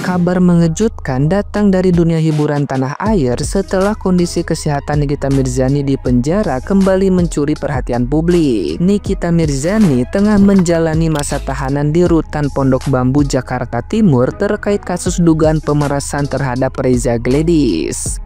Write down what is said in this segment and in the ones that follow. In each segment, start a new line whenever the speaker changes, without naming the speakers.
Kabar mengejutkan datang dari dunia hiburan tanah air setelah kondisi kesehatan Nikita Mirzani di penjara kembali mencuri perhatian publik. Nikita Mirzani tengah menjalani masa tahanan di Rutan Pondok Bambu, Jakarta Timur terkait kasus dugaan pemerasan terhadap Reza Gladys.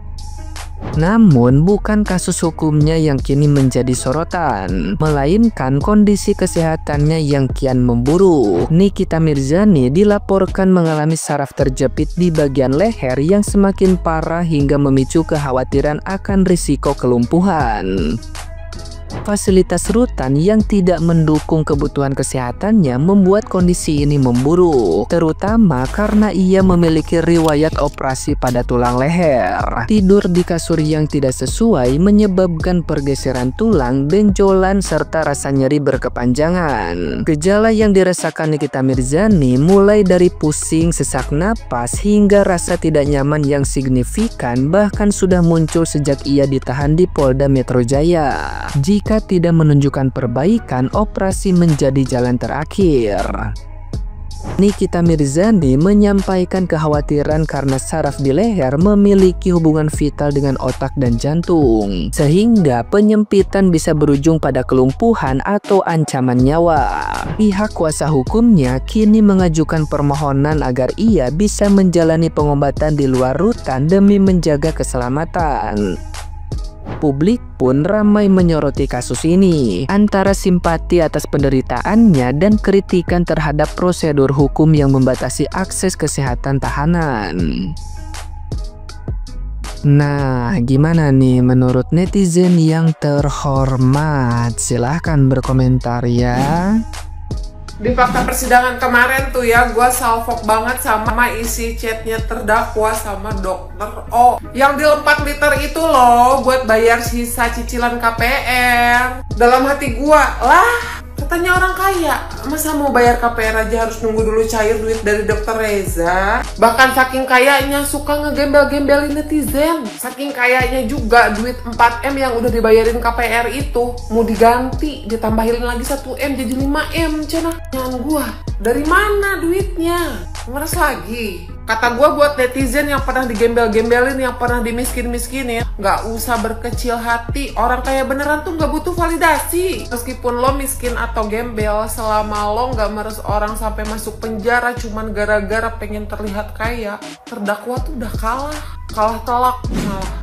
Namun bukan kasus hukumnya yang kini menjadi sorotan, melainkan kondisi kesehatannya yang kian memburuk. Nikita Mirzani dilaporkan mengalami saraf terjepit di bagian leher yang semakin parah hingga memicu kekhawatiran akan risiko kelumpuhan. Fasilitas rutan yang tidak mendukung kebutuhan kesehatannya membuat kondisi ini memburuk, terutama karena ia memiliki riwayat operasi pada tulang leher. Tidur di kasur yang tidak sesuai menyebabkan pergeseran tulang, benjolan, serta rasa nyeri berkepanjangan. Gejala yang dirasakan Nikita Mirzani mulai dari pusing, sesak napas, hingga rasa tidak nyaman yang signifikan bahkan sudah muncul sejak ia ditahan di Polda Metro Jaya. Jika tidak menunjukkan perbaikan, operasi menjadi jalan terakhir. Nikita Mirzani menyampaikan kekhawatiran karena saraf di leher memiliki hubungan vital dengan otak dan jantung, sehingga penyempitan bisa berujung pada kelumpuhan atau ancaman nyawa. Pihak kuasa hukumnya kini mengajukan permohonan agar ia bisa menjalani pengobatan di luar rutan demi menjaga keselamatan. Publik pun ramai menyoroti kasus ini, antara simpati atas penderitaannya dan kritikan terhadap prosedur hukum yang membatasi akses kesehatan tahanan. Nah, gimana nih menurut netizen yang terhormat? Silahkan berkomentar ya.
Di fakta persidangan kemarin tuh ya, gue salfok banget sama isi chatnya terdakwa sama dokter O yang di 4 liter itu loh buat bayar sisa cicilan KPR. Dalam hati gue, lah katanya orang kaya, masa mau bayar KPR aja harus nunggu dulu cair duit dari dokter Reza? Bahkan saking kayanya suka ngegembel-gembelin netizen. Saking kayanya juga duit 4M yang udah dibayarin KPR itu mau diganti, ditambahin lagi 1M jadi 5M. Cenah nyan gua, dari mana duitnya? Meres lagi. Kata gue buat netizen yang pernah digembel-gembelin, yang pernah dimiskin-miskinin, nggak usah berkecil hati. Orang kaya beneran tuh nggak butuh validasi. Meskipun lo miskin atau gembel, selama lo nggak meres orang sampai masuk penjara cuman gara-gara pengen terlihat kaya, terdakwa tuh udah kalah telak malah.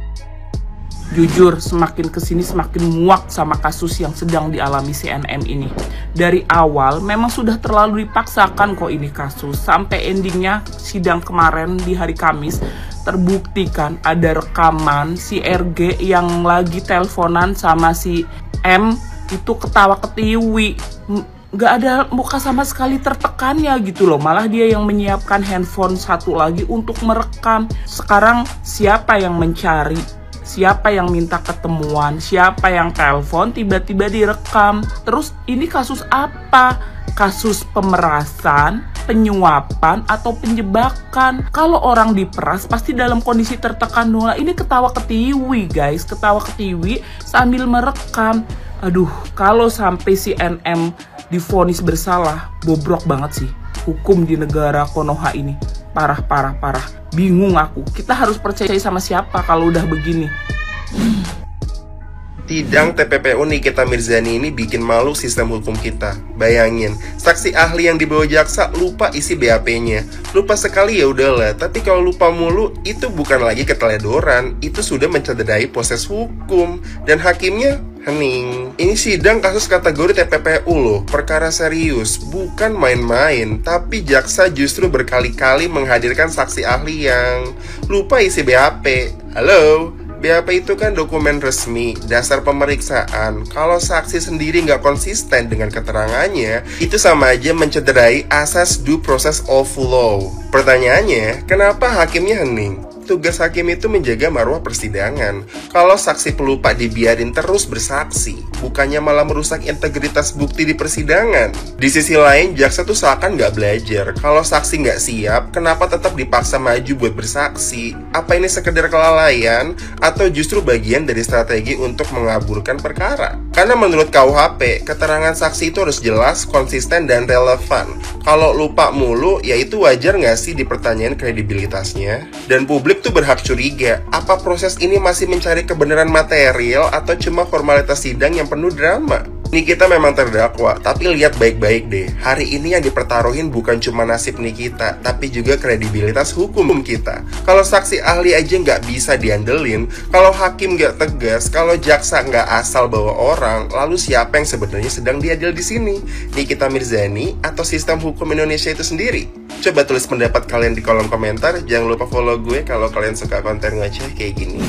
Jujur, semakin kesini semakin muak sama kasus yang sedang dialami CNM ini. Dari awal memang sudah terlalu dipaksakan kok ini kasus. Sampai endingnya sidang kemarin di hari Kamis terbuktikan ada rekaman si RG yang lagi teleponan sama si M itu ketawa ketiwi. Gak ada muka sama sekali tertekannya gitu loh. Malah dia yang menyiapkan handphone satu lagi untuk merekam. Sekarang siapa yang mencari? Siapa yang minta ketemuan, siapa yang telepon, tiba-tiba direkam. Terus ini kasus apa? Kasus pemerasan, penyuapan, atau penjebakan? Kalau orang diperas pasti dalam kondisi tertekan dulu. Ini ketawa ketiwi guys, ketawa ketiwi sambil merekam. Aduh, kalau sampai si NM divonis bersalah, bobrok banget sih hukum di negara Konoha ini. Parah. Bingung aku, kita harus percaya sama siapa kalau udah begini.
Sidang TPPU Nikita Mirzani ini bikin malu sistem hukum kita. Bayangin, saksi ahli yang dibawa jaksa lupa isi BAP-nya. Lupa sekali ya udahlah, tapi kalau lupa mulu itu bukan lagi keteledoran, itu sudah mencederai proses hukum. Dan hakimnya hening. Ini sidang kasus kategori TPPU loh, perkara serius, bukan main-main. Tapi jaksa justru berkali-kali menghadirkan saksi ahli yang lupa isi BAP. Halo? BAP itu kan dokumen resmi, dasar pemeriksaan. Kalau saksi sendiri nggak konsisten dengan keterangannya, itu sama aja mencederai asas due process of law. Pertanyaannya, kenapa hakimnya hening? tugas hakim itu menjaga marwah persidangan. Kalau saksi pelupa dibiarin terus bersaksi, bukannya malah merusak integritas bukti di persidangan. Di sisi lain, jaksa tuh seakan nggak belajar. Kalau saksi nggak siap, kenapa tetap dipaksa maju buat bersaksi? Apa ini sekedar kelalaian atau justru bagian dari strategi untuk mengaburkan perkara? Karena menurut KUHP, keterangan saksi itu harus jelas, konsisten, dan relevan. Kalau lupa mulu, ya itu wajar nggak sih dipertanyain kredibilitasnya? Dan publik tuh berhak curiga, apa proses ini masih mencari kebenaran material atau cuma formalitas sidang yang penuh drama? Nikita memang terdakwa, tapi lihat baik-baik deh. Hari ini yang dipertaruhin bukan cuma nasib Nikita, tapi juga kredibilitas hukum kita. Kalau saksi ahli aja nggak bisa diandelin, kalau hakim nggak tegas, kalau jaksa nggak asal bawa orang, lalu siapa yang sebenarnya sedang diadil di sini? Nikita Mirzani atau sistem hukum Indonesia itu sendiri? Coba tulis pendapat kalian di kolom komentar. Jangan lupa follow gue kalau kalian suka konten ngoceh kayak gini.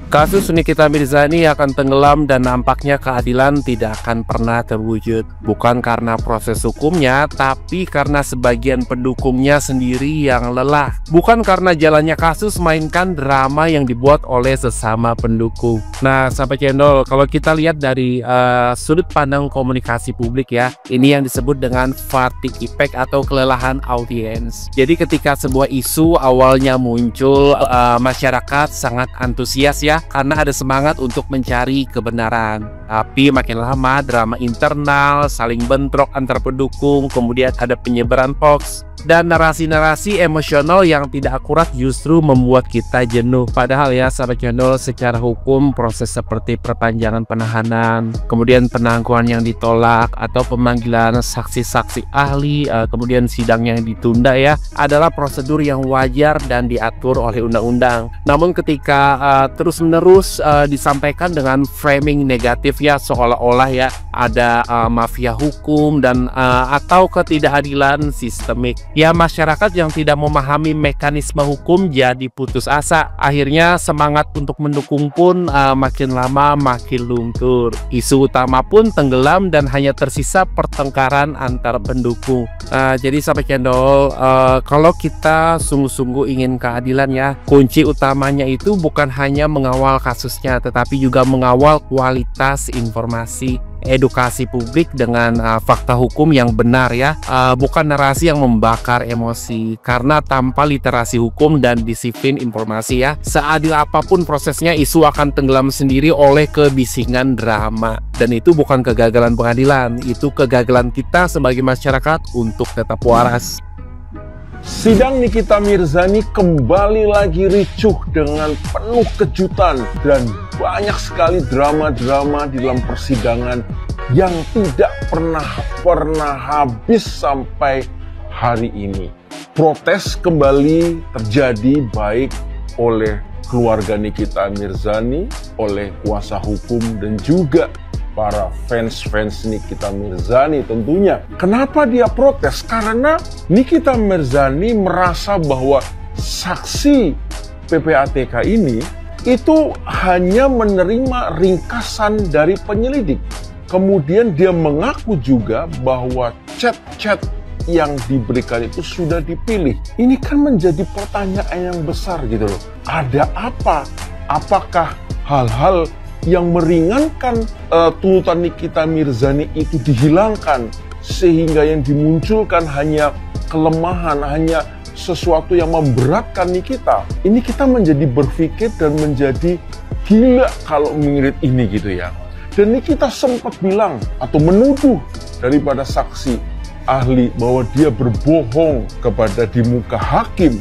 Kasus Nikita Mirzani akan tenggelam dan nampaknya keadilan tidak akan pernah terwujud. Bukan karena proses hukumnya, tapi karena sebagian pendukungnya sendiri yang lelah. Bukan karena jalannya kasus, melainkan drama yang dibuat oleh sesama pendukung. Nah, sahabat channel, kalau kita lihat dari sudut pandang komunikasi publik ya, ini yang disebut dengan fatigue effect atau kelelahan audiens. Jadi ketika sebuah isu awalnya muncul, masyarakat sangat antusias ya, karena ada semangat untuk mencari kebenaran. Tapi makin lama drama internal, saling bentrok antar pendukung, kemudian ada penyebaran hoax, dan narasi-narasi emosional yang tidak akurat justru membuat kita jenuh. Padahal ya sahabat channel, secara hukum proses seperti perpanjangan penahanan, kemudian penangguhan yang ditolak, atau pemanggilan saksi-saksi ahli, kemudian sidang yang ditunda ya, adalah prosedur yang wajar dan diatur oleh undang-undang. Namun ketika terus-menerus disampaikan dengan framing negatif ya, seolah-olah ya ada mafia hukum dan atau ketidakadilan sistemik. Ya, masyarakat yang tidak memahami mekanisme hukum jadi putus asa. Akhirnya semangat untuk mendukung pun makin lama makin luntur. Isu utama pun tenggelam dan hanya tersisa pertengkaran antar pendukung. Jadi sahabat channel, kalau kita sungguh-sungguh ingin keadilan ya, kunci utamanya itu bukan hanya mengawal kasusnya, tetapi juga mengawal kualitas informasi, edukasi publik dengan fakta hukum yang benar ya, bukan narasi yang membakar emosi. Karena tanpa literasi hukum dan disiplin informasi ya, seadil apapun prosesnya, isu akan tenggelam sendiri oleh kebisingan drama. Dan itu bukan kegagalan pengadilan, itu kegagalan kita sebagai masyarakat untuk tetap waras.
Sidang Nikita Mirzani kembali lagi ricuh dengan penuh kejutan dan banyak sekali drama-drama di dalam persidangan yang tidak pernah habis sampai hari ini. Protes kembali terjadi baik oleh keluarga Nikita Mirzani, oleh kuasa hukum, dan juga para fans Nikita Mirzani tentunya. Kenapa dia protes? Karena Nikita Mirzani merasa bahwa saksi PPATK ini itu hanya menerima ringkasan dari penyelidik. Kemudian dia mengaku juga bahwa chat-chat yang diberikan itu sudah dipilih. Ini kan menjadi pertanyaan yang besar gitu loh. Ada apa? Apakah hal-hal yang meringankan tuntutan Nikita Mirzani itu dihilangkan, sehingga yang dimunculkan hanya kelemahan, hanya sesuatu yang memberatkan Nikita? Ini kita menjadi berpikir dan menjadi gila kalau mengirit ini gitu ya. Dan Nikita sempat bilang atau menuduh daripada saksi ahli bahwa dia berbohong kepada di muka hakim.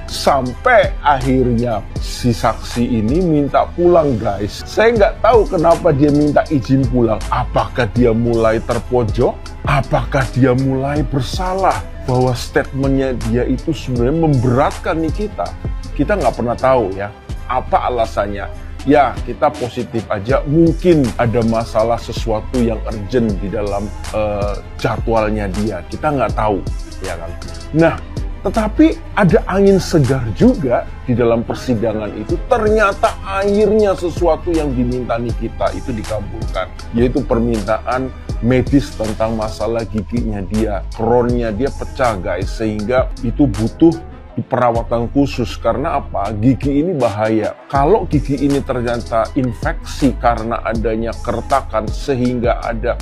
Sampai akhirnya si saksi ini minta pulang guys. Saya nggak tahu kenapa dia minta izin pulang. Apakah dia mulai terpojok? Apakah dia mulai bersalah bahwa statementnya dia itu sebenarnya memberatkan Nikita? Kita nggak pernah tahu ya apa alasannya. Ya, kita positif aja, mungkin ada masalah sesuatu yang urgent di dalam jadwalnya dia. Kita nggak tahu, ya kan? Nah, tetapi ada angin segar juga di dalam persidangan itu. Ternyata akhirnya sesuatu yang diminta Nikita itu dikabulkan, yaitu permintaan medis tentang masalah giginya dia. Kronnya dia pecah guys, sehingga itu butuh perawatan khusus. Karena apa? Gigi ini bahaya. Kalau gigi ini ternyata infeksi karena adanya keretakan sehingga ada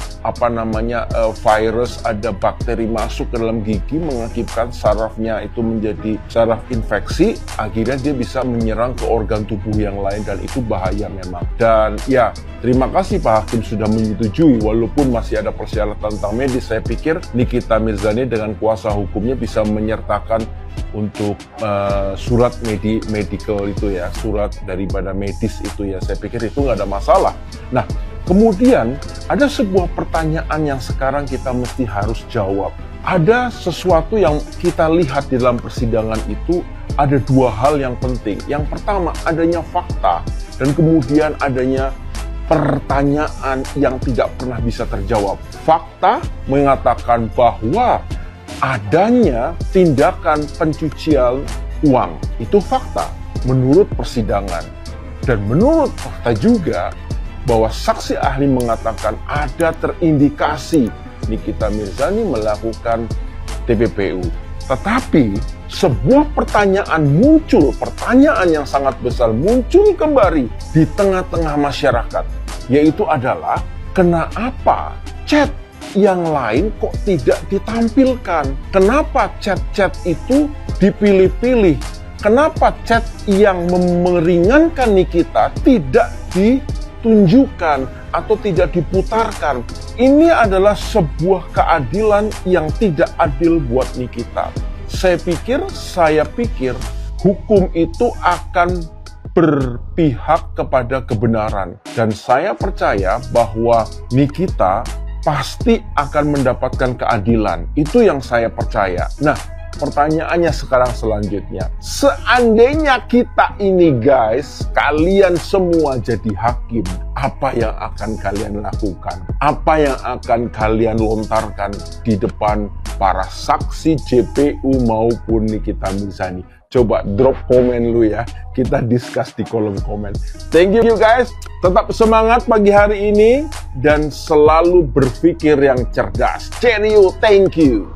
virus, ada bakteri masuk ke dalam gigi mengakibatkan sarafnya itu menjadi saraf infeksi, akhirnya dia bisa menyerang ke organ tubuh yang lain dan itu bahaya memang. Dan ya, terima kasih Pak Hakim sudah menyetujui walaupun masih ada persyaratan tentang medis. Saya pikir Nikita Mirzani dengan kuasa hukumnya bisa menyertakan untuk surat medical itu ya, surat daripada medis itu ya, saya pikir itu nggak ada masalah. Nah, kemudian ada sebuah pertanyaan yang sekarang kita mesti harus jawab. Ada sesuatu yang kita lihat di dalam persidangan itu, ada dua hal yang penting. Yang pertama, adanya fakta, dan kemudian adanya pertanyaan yang tidak pernah bisa terjawab. Fakta mengatakan bahwa adanya tindakan pencucian uang, itu fakta menurut persidangan. Dan menurut fakta juga bahwa saksi ahli mengatakan ada terindikasi Nikita Mirzani melakukan TPPU. Tetapi sebuah pertanyaan muncul, pertanyaan yang sangat besar muncul kembali di tengah-tengah masyarakat, yaitu adalah kenapa chat yang lain kok tidak ditampilkan? Kenapa chat-chat itu dipilih-pilih? Kenapa chat yang meringankan Nikita tidak ditunjukkan atau tidak diputarkan? Ini adalah sebuah keadilan yang tidak adil buat Nikita. Saya pikir hukum itu akan berpihak kepada kebenaran. Dan saya percaya bahwa Nikita pasti akan mendapatkan keadilan. Itu yang saya percaya. Nah, pertanyaannya sekarang selanjutnya. Seandainya kita ini guys, kalian semua jadi hakim, apa yang akan kalian lakukan? Apa yang akan kalian lontarkan di depan para saksi JPU maupun Nikita Mirzani? Coba drop komen lu ya, kita discuss di kolom komen. Thank you guys, tetap semangat pagi hari ini dan selalu berpikir yang cerdas. Cheerio, thank you.